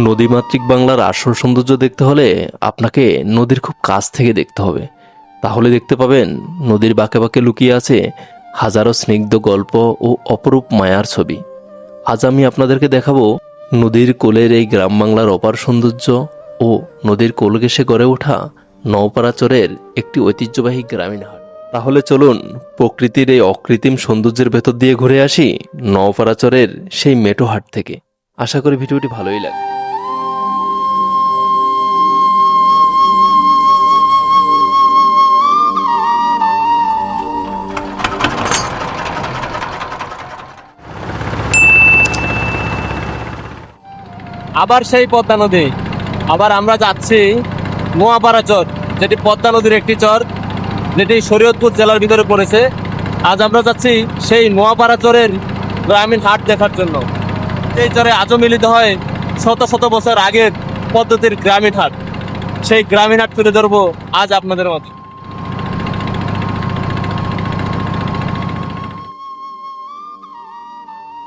নদীমাতৃক বাংলার আসল সৌন্দর্য দেখতে হলে আপনাকে নদীর খুব কাছ থেকে দেখতে হবে। তাহলে দেখতে পাবেন নদীর বাঁকে বাঁকে লুকিয়ে আছে হাজারো স্নিগ্ধ গল্প ও অপরূপ মায়ার ছবি। আজ আমি আপনাদেরকে দেখাবো নদীর কোলের এই গ্রাম বাংলার অপার সৌন্দর্য ও নদীর কোল ঘেঁষে গড়ে ওঠা নওপাড়া চরের একটি ঐতিহ্যবাহী গ্রামীণ হাট। তাহলে চলুন প্রকৃতির এই অকৃত্রিম সৌন্দর্যের ভেতর দিয়ে ঘুরে আসি নওপাড়া চরের সেই মেঠো হাট থেকে। আশা করি ভিডিওটি ভালোই লাগবে। আবার সেই পদ্মা নদী, আবার আমরা যাচ্ছি নোয়াপাড়া চর, যেটি পদ্মা নদীর একটি চর, যেটি শরীয়তপুর জেলার ভিতরে পড়েছে। আজ আমরা যাচ্ছি সেই নোয়াপাড়া চরের গ্রামীণ হাট দেখার জন্য। এই চরে আজও মিলিত হয় শত শত বছর আগের পদ্ধতির গ্রামীণ হাট। সেই গ্রামীণ হাট তুলে ধরবো আজ আপনাদের মধ্যে।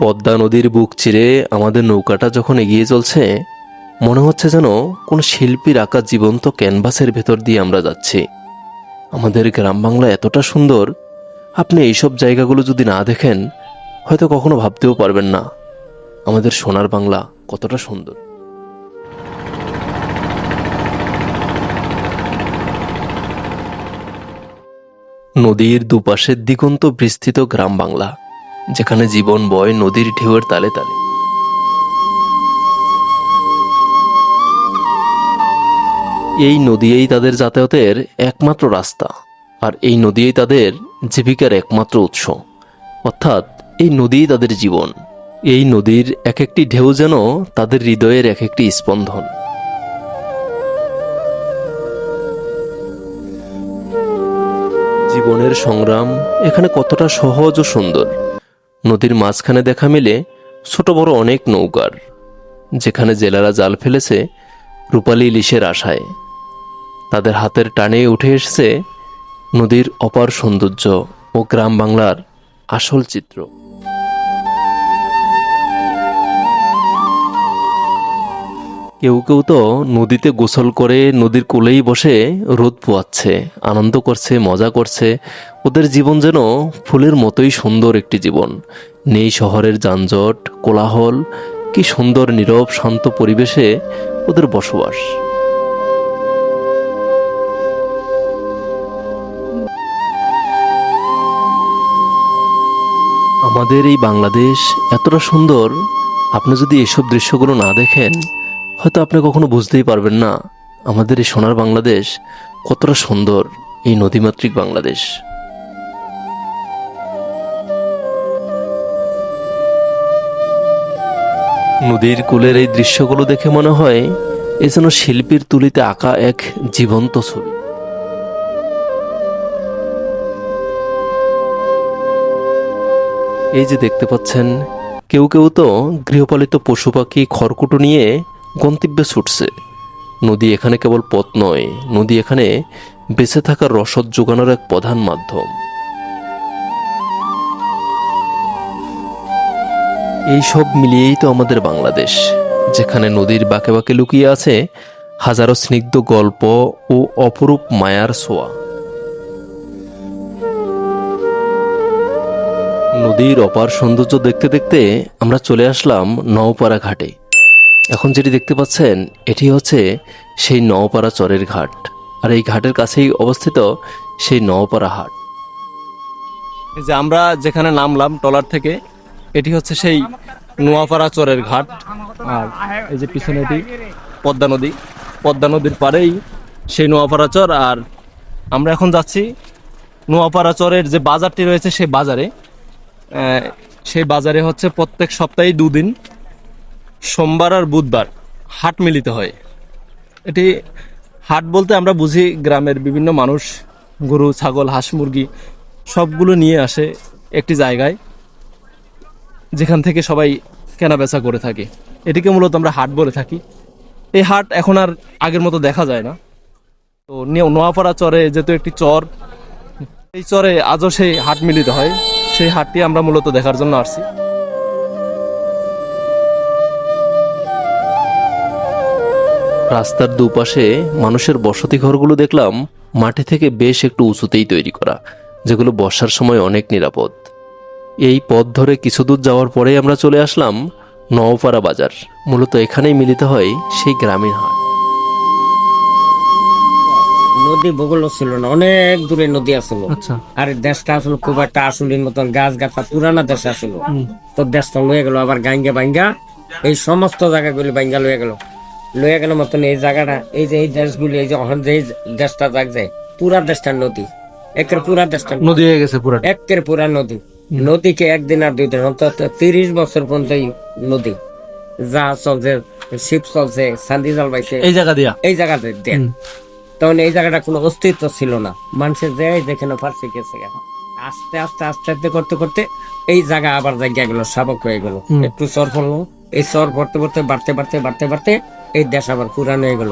পদ্মা নদীর বুক চিরে আমাদের নৌকাটা যখন এগিয়ে চলছে, মনে হচ্ছে যেন কোনো শিল্পীর আঁকা জীবন্ত ক্যানভাসের ভেতর দিয়ে আমরা যাচ্ছি। আমাদের গ্রাম বাংলা এতটা সুন্দর, আপনি এইসব জায়গাগুলো যদি না দেখেন হয়তো কখনো ভাবতেও পারবেন না আমাদের সোনার বাংলা কতটা সুন্দর। নদীর দুপাশের দিগন্ত বিস্তৃত গ্রাম বাংলা, যেখানে জীবন বয় নদীর ঢেউয়ের তালে তালে। এই নদীই তাদের যাতায়াতের একমাত্র রাস্তা, আর এই নদীই তাদের জীবিকার একমাত্র উৎস, অর্থাৎ এই নদীই তাদের জীবন। এই নদীর এক একটি ঢেউ যেন তাদের হৃদয়ের এক একটি স্পন্দন। জীবনের সংগ্রাম এখানে কতটা সহজ ও সুন্দর। নদীর মাঝখানে দেখা মেলে ছোট বড় অনেক নৌকার, যেখানে জেলেরা জাল ফেলেছে রূপালী ইলিশের আশায়। তাদের হাতের টানে উঠে এসেছে নদীর অপার সৌন্দর্য ও গ্রাম বাংলার আসল চিত্র। কেউ কেউ তো নদীতে গোসল করে নদীর কোলেই বসে রোদ পোয়াচ্ছে, আনন্দ করছে, মজা করছে। ওদের জীবন যেন ফুলের মতোই সুন্দর একটি জীবন। নেই শহরের যানজট, কোলাহল। কি সুন্দর নীরব শান্ত পরিবেশে ওদের বসবাস। আমাদের এই বাংলাদেশ এতটা সুন্দর, আপনি যদি এসব দৃশ্যগুলো না দেখেন হয়তো আপনি কখনো বুঝতেই পারবেন না আমাদের এই সোনার বাংলাদেশ কতটা সুন্দর, এই নদীমাতৃক বাংলাদেশ। নদীর কূলের এই দৃশ্যগুলো দেখে মনে হয় এ যেন শিল্পীর তুলিতে আঁকা এক জীবন্ত ছবি। এই যে দেখতে পাচ্ছেন, কেউ কেউ তো গৃহপালিত পশু পাখি খড়কুটো নিয়ে গন্তব্যে ছুটছে। নদী এখানে কেবল পথ নয়, নদী এখানে বেঁচে থাকার রসদ যোগানোর এক প্রধান মাধ্যম। এই সব মিলিয়েই তো আমাদের বাংলাদেশ, যেখানে নদীর বাঁকে বাঁকে লুকিয়ে আছে হাজারো স্নিগ্ধ গল্প ও অপরূপ মায়ার ছোঁয়া। নদীর অপার সৌন্দর্য দেখতে দেখতে আমরা চলে আসলাম নওপাড়া ঘাটে। এখন যেটি দেখতে পাচ্ছেন এটি হচ্ছে সেই নওপাড়া চরের ঘাট, আর এই ঘাটের কাছেই অবস্থিত সেই নওপাড়া হাট। এই যে আমরা যেখানে নামলাম ট্রলার থেকে, এটি হচ্ছে সেই নোয়াপাড়া চরের ঘাট। আর এই যে পিছনে এটি পদ্মা নদী, পদ্মা নদীর পাড়েই সেই নোয়াপাড়া চর। আর আমরা এখন যাচ্ছি নোয়াপাড়া চরের যে বাজারটি রয়েছে সেই বাজারে। সেই বাজারে হচ্ছে প্রত্যেক সপ্তাহে দুদিন, সোমবার আর বুধবার হাট মিলিত হয়। এটি হাট বলতে আমরা বুঝি গ্রামের বিভিন্ন মানুষ গরু, ছাগল, হাঁস, মুরগি সবগুলো নিয়ে আসে একটি জায়গায়, যেখান থেকে সবাই কেনা বেচা করে থাকে। এটিকে মূলত আমরা হাট বলে থাকি। এই হাট এখন আর আগের মতো দেখা যায় না। তো নোয়াপাড়া চরে যেহেতু একটি চর, এই চরে আজও সেই হাট মিলিত হয়। সেই হাটটি আমরা মূলত দেখার জন্য আসছি। রাস্তার দুপাশে মানুষের বসতি ঘরগুলো দেখলাম মাটি থেকে বেশ একটু উঁচুতেই তৈরি করা, যেগুলো বর্ষার সময় অনেক নিরাপদ। এই পথ ধরে কিছু দূর যাওয়ার পরেই আমরা চলে আসলাম নওপাড়া বাজার। মূলত এখানেই মিলিত হয় সেই গ্রামীণ হাট। নদী বগল ছিল না, অনেক দূরে নদী আসলো। আচ্ছা। আর দেশটা আসলে খুব একটা আসলের মতন গাছ গাছা পুরানা দেশ আসলো। তো দেশটা লয়ে গেল আবার গাঙ্গা বাইঙ্গা, এই সমস্ত জায়গাগুলি বাইঙ্গা লয়ে গেল মতন এই জায়গাটা, এই যে এই দেশগুলি, এই যে অহন যে এই দেশটা যাক যায়, পুরা দেশটা নদী, একের পুরা দেশটা নদী হয়ে গেছে পুরো। একের পুরা নদী। নদীকে একদিন আর 2 দিন, অন্তত 30 বছর পর্যন্ত এই নদী যা চলছে, শিপ চলছে, সান্দি জাল বাইছে এই জায়গা দিয়া। এই জায়গাতে দেন। তখন এই জায়গাটা কোনো অস্তিত্ব ছিল না, মানুষের যে যেখানে পারছে গেছে। আস্তে আস্তে আস্তে আস্তে করতে করতে এই জায়গা আবার জায়গা গেল, সাবক হয়ে গেল, একটু চর পড়লো, এই চর পড়তে পড়তে বাড়তে বাড়তে বাড়তে বাড়তে এই দেশ আবার পুরানো হয়ে গেল।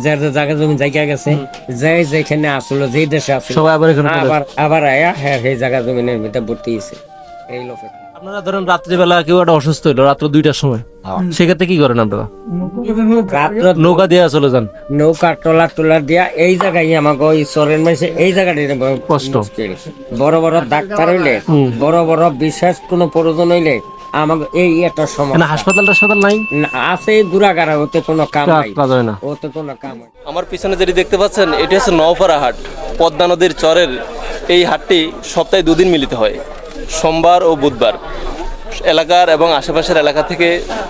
যার যে জায়গা জমি জায়গা গেছে, যে যেখানে আসলো, যেই দেশে আসলো, সবাই আবার এখানে চলে আবার আবার আয়া হ্যাঁ সেই জায়গা জমিনের ভিতরে ভর্তি হয়েছে এই লোকের। আপনারা ধরেন রাত্রিবেলা কেউ একটা অসুস্থ হইলো রাত্র 2টার সময়, সেক্ষেত্রে কি করেন আপনারা? রাত্র নৌকা দিয়ে চলে যান। নৌকা টলার দিয়া এই জায়গায় আমাকে ওই চরের মাঝে এই জায়গাটা কষ্ট। বড় বড় ডাক্তার হইলে, বড় বড় বিশেষ কোনো প্রয়োজন হইলে আমাকে এই একটা সময় হাসপাতাল নাই, আছে গুড়াগাড়া, ওতে কোনো কাম নাই, কাজ হয় না। ওতে কোনো কাম হয় না। আমার পিছনে যেটি দেখতে পাচ্ছেন এটি হচ্ছে নওপাড়া হাট, পদ্মা নদীর চরের। এই হাটটি সপ্তাহে 2 দিন মিলিত হয়, সোমবার ও বুধবার। এলাকার এবং আশেপাশের এলাকা থেকে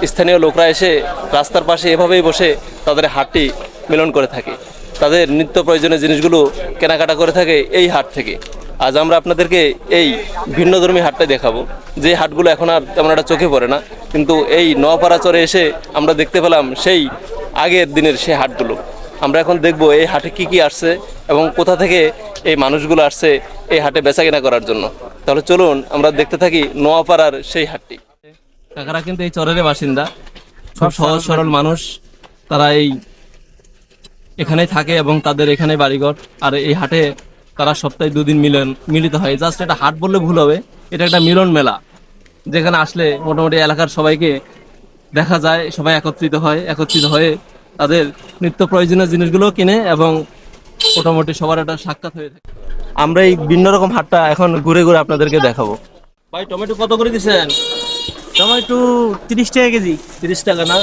স্থানীয় লোকরা এসে রাস্তার পাশে এভাবেই বসে তাদের হাটটি মিলন করে থাকে, তাদের নিত্য প্রয়োজনীয় জিনিসগুলো কেনাকাটা করে থাকে এই হাট থেকে। আজ আমরা আপনাদেরকে এই ভিন্নধর্মী হাটটাই দেখাবো, যে হাটগুলো এখন আর তেমন একটা চোখে পড়ে না, কিন্তু এই নওপাড়া চরে এসে আমরা দেখতে পেলাম সেই আগের দিনের সেই হাটগুলো। আমরা এখন দেখব এই হাটে কি কি আসছে এবং কোথা থেকে এই মানুষগুলো আসছে এই হাটে বেচাকেনা করার জন্য। তাহলে চলুন আমরা দেখতে থাকি নোয়াপাড়ার সেই হাটটি। কাকারা কিন্তু এই চরের বাসিন্দা, খুব সহজ সরল মানুষ। তারা এই এখানেই থাকে এবং তাদের এখানে বাড়িঘর। আর এই হাটে তারা সপ্তাহে 2 দিন মিলিত হয়। জাস্ট এটা হাট বললে ভুল হবে, এটা একটা মিলন মেলা, যেখানে আসলে মোটামুটি এলাকার সবাইকে দেখা যায়, সবাই একত্রিত হয়ে তাদের নিত্য প্রয়োজনীয় জিনিসগুলো কিনে এবং মোটামুটি সবার একটা সাক্ষাৎ হয়ে থাকে। আমরা এই ভিন্ন রকম হাটটা এখন ঘুরে ঘুরে আপনাদেরকে দেখাবো। ভাই টমেটো কত করে দিচ্ছেন? টমেটো 30 টাকা কেজি। 30 টাকা না?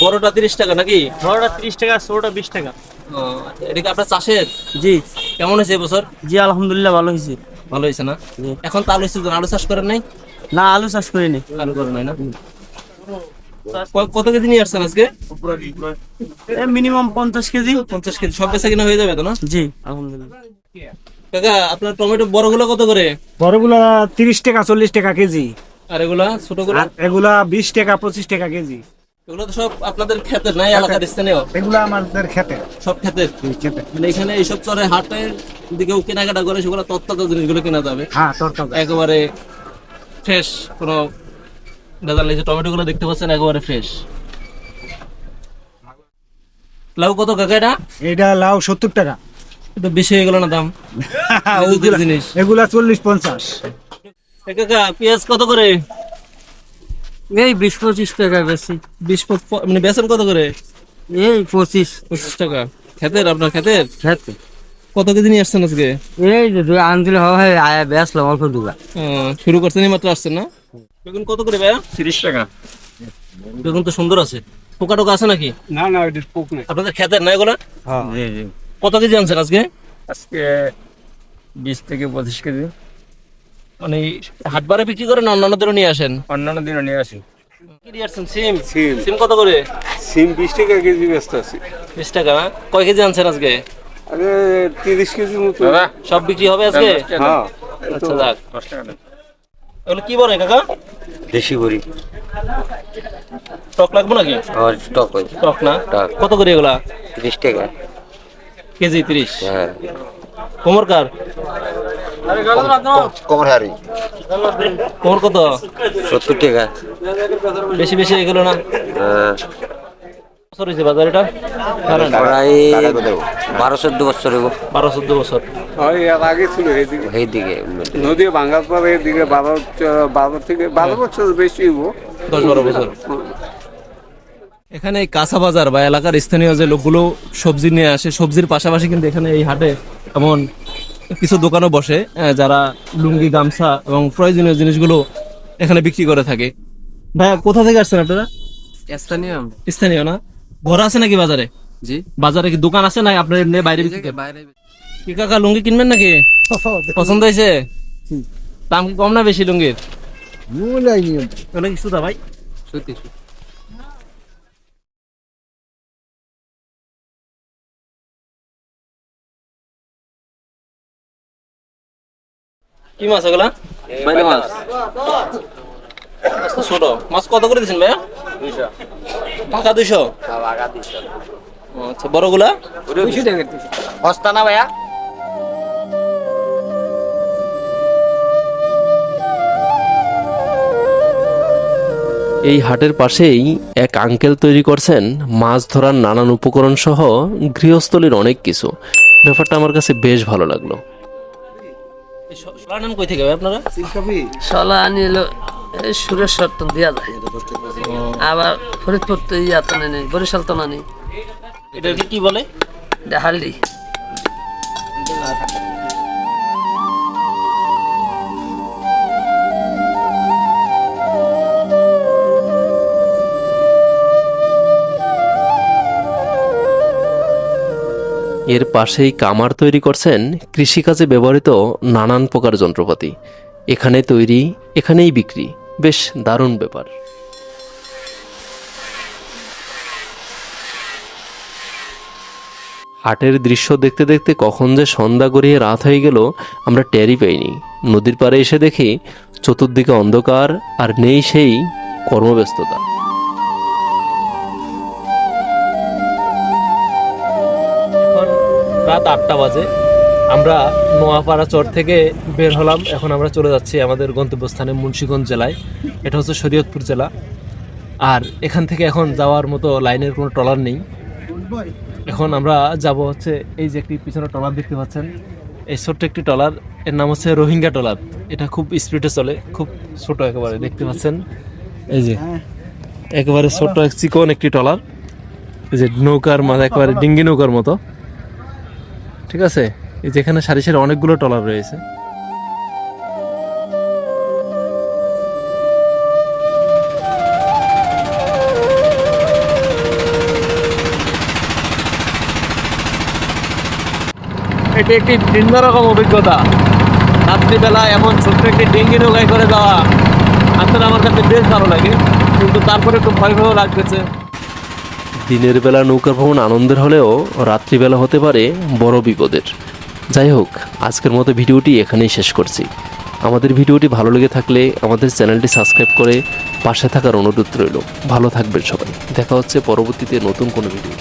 বড়টা 30 টাকা নাকি? বড়টা 30 টাকা, ছোটটা 20 টাকা। এটা কি আপনার চাষের? জি কেমন হয়েছে এবছর? জি আলহামদুলিল্লাহ ভালো হয়েছে। ভালো হয়েছে না? এখন তো আলু সিজন, আলু চাষ করেন নাই? না আলু চাষ করিনি। আলু করেন নাই না? কত কেজি নিয়ে আসছেন আজকে? Minimum 50 KG. 50 কেজি সব বেচা কিনা হয়ে যাবে তো না? জি আলহামদুলিল্লাহ। কাকা আপনার টমেটো বড়গুলো কত করে? বড়গুলা 30 টাকা 40 টাকা কেজি, আর এগুলা ছোটগুলো? আর এগুলা 20 টাকা 25 টাকা কেজি। এগুলো তো সব আপনাদের ক্ষেতের নাই, এলাকার স্থানীয়? এগুলা আমাদের খেতে সব ক্ষেতের। খেতে মানে এখানে এইসব চরে হাটের দিকেও কেনাকাটা করে সেগুলো তত্ত্বাতা জিনিসগুলো কেনা যাবে হ্যাঁ তরকারি একেবারে ফ্রেশ, কোনো ভেজাল নেই। যে টমেটোগুলো দেখতে পাচ্ছেন একেবারে ফ্রেশ। লাউ কত কাকা এটা? এটা লাউ 70 টাকা। একটু বেশি হয়ে গেল না দাম? ওগুলা- জিনিস। এগুলা 40-50। কাকা পেঁয়াজ কত করে? এই 20-25 টাকা বেশি। 20 মানে বেচেন কত করে? এই 25 টাকা। ক্ষেতের, আপনার ক্ষেতের? খেতে। কত কেজি নিয়ে আসছেন আজকে? এই যে দুই আনদিলে হয় আয়া বেচলাম অল্প দুগা। শুরু করছেন মাত্র আসছেন না? বেগুন কত করে ভাইয়া? 30 টাকা। বেগুন তো সুন্দর আছে। পোকা টোকা আছে নাকি? না না এটা পোক না। আপনাদের ক্ষেতের না এগুলা? হ্যাঁ কত কেজি আনছেন আজকে? আজকে 20 থেকে 25 কেজি। মানে হাটবারে বিক্রি করেন, অন্যান্যদেরও নিয়ে আসেন? অন্যান্য দিনও নিয়ে আসি। কি নিয়ে আসছেন? সিম? সিম। সিম কত করে? সিম 20 টাকা কেজি ব্যস্ত আছি। 20 টাকা না? কয় কেজি আনছেন আজকে? আরে 30 কেজি মতো। সব বিক্রি হবে আজকে? হ্যাঁ আচ্ছা যাক। এগুলো কি বলে কাকা? দেশি বড়ি টক লাগবে নাকি? আর স্টক হয় টক না? টক। কত করে এগুলা? 30 টাকা। কেজি 30? হ্যাঁ কোমর কার? কমর হারি কোমর কত? 70 টাকা। বেশি বেশি এগুলো না? হ্যাঁ, বছর হয়েছে বাজার এটা? জানেন? প্রায় 12-14 বছর হইব 12-14 বছর। হয় এর আগে ছিল এদিকে। এইদিকে। নদী ভাঙার পরে এদিকে 12 থেকে 12 বছর বেশি হইব। 10-12 বছর। এখানে এই কাঁচা বাজার বা এলাকার স্থানীয় যে লোকগুলো সবজি নিয়ে আসে, সবজির পাশাপাশি কিন্তু এখানে এই হাটে এমন কিছু দোকানও বসে যারা লুঙ্গি, গামছা এবং প্রয়োজনীয় জিনিসগুলো এখানে বিক্রি করে থাকে। ভাইয়া, কোথা থেকে আসছেন আপনারা? স্থানীয় স্থানীয় না? ঘর আছে নাকি বাজারে? জি বাজারে কি দোকান আছে না আপনার এমনি বাইরে বিক্রি করেন? বাইরে কি কাকা, লুঙ্গি কিনবেন নাকি? পছন্দ হয়েছে? দাম কি কম না বেশি লুঙ্গির? অনেক কিছু দা ভাই। সত্যি কি মাছ এগুলা? বাইরে মাছ মাছ তো ছোট। মাছ কত করে দিচ্ছেন ভাইয়া? 200 টাকা। 200? আচ্ছা, বড়গুলা? 200 টাকা বস্তা না ভাইয়া? এই হাটের পাশেই এক আঙ্কেল তৈরি করছেন মাছ ধরার নানান উপকরণ সহ গৃহস্থলীর অনেক কিছু। ব্যাপারটা আমার কাছে বেশ ভালো লাগলো। শোলা নেন কই থেকে ভাই আপনারা? শলা আনি এলো এই সুরেশ্বর তো দিয়া যায়, আবার ফরিদপুর তো ইয়া তো নেই, বরিশাল তো না নেই, এটাকে কি বলে? এটা হাল্লি। এর পাশেই কামার তৈরি করছেন কৃষিকাজে ব্যবহৃত নানান প্রকার যন্ত্রপাতি। এখানে তৈরি, এখানেই বিক্রি। বেশ দারুণ ব্যাপার। হাটের দৃশ্য দেখতে দেখতে কখন যে সন্ধ্যা গড়িয়ে রাত হয়ে গেল আমরা টেরই পাইনি। নদীর পাড়ে এসে দেখি চতুর্দিকে অন্ধকার আর নেই সেই কর্মব্যস্ততা। এখন রাত 8টা বাজে। আমরা নোয়াপাড়া চর থেকে বের হলাম। এখন আমরা চলে যাচ্ছি আমাদের গন্তব্যস্থানে মুন্সিগঞ্জ জেলায়। এটা হচ্ছে শরীয়তপুর জেলা। আর এখান থেকে এখন যাওয়ার মতো লাইনের কোনো ট্রলার নেই। এখন আমরা যাব হচ্ছে এই যে একটি পিছনে ট্রলার দেখতে পাচ্ছেন, এই ছোট্ট একটি ট্রলার, এর নাম হচ্ছে রোহিঙ্গা ট্রলার। এটা খুব স্পিডে চলে, খুব ছোট একেবারে, দেখতে পাচ্ছেন এই যে একেবারে ছোট চিকন একটি ট্রলার, এই যে নৌকার মাঝে একেবারে ডিঙ্গি নৌকার মতো। ঠিক আছে, এই যেখানে সারি সারি অনেকগুলো ট্রলার রয়েছে। এটি একটি ভিন্ন রকম অভিজ্ঞতা। রাত্রিবেলা এমন ছোট্ট একটি ডিঙ্গি নৌকায় করে যাওয়া আসলে আমার কাছে বেশ ভালো লাগে, কিন্তু তারপরে একটু ভয় ভয় লাগতেছে। দিনের বেলা নৌকা ভ্রমণ আনন্দের হলেও রাত্রিবেলা হতে পারে বড় বিপদের। যাই হোক, আজকের মতো ভিডিওটি এখানেই শেষ করছি। আমাদের ভিডিওটি ভালো লেগে থাকলে আমাদের চ্যানেলটি সাবস্ক্রাইব করে পাশে থাকার অনুরোধ রইল। ভালো থাকবেন সবাই। দেখা হচ্ছে পরবর্তীতে নতুন কোনো ভিডিও।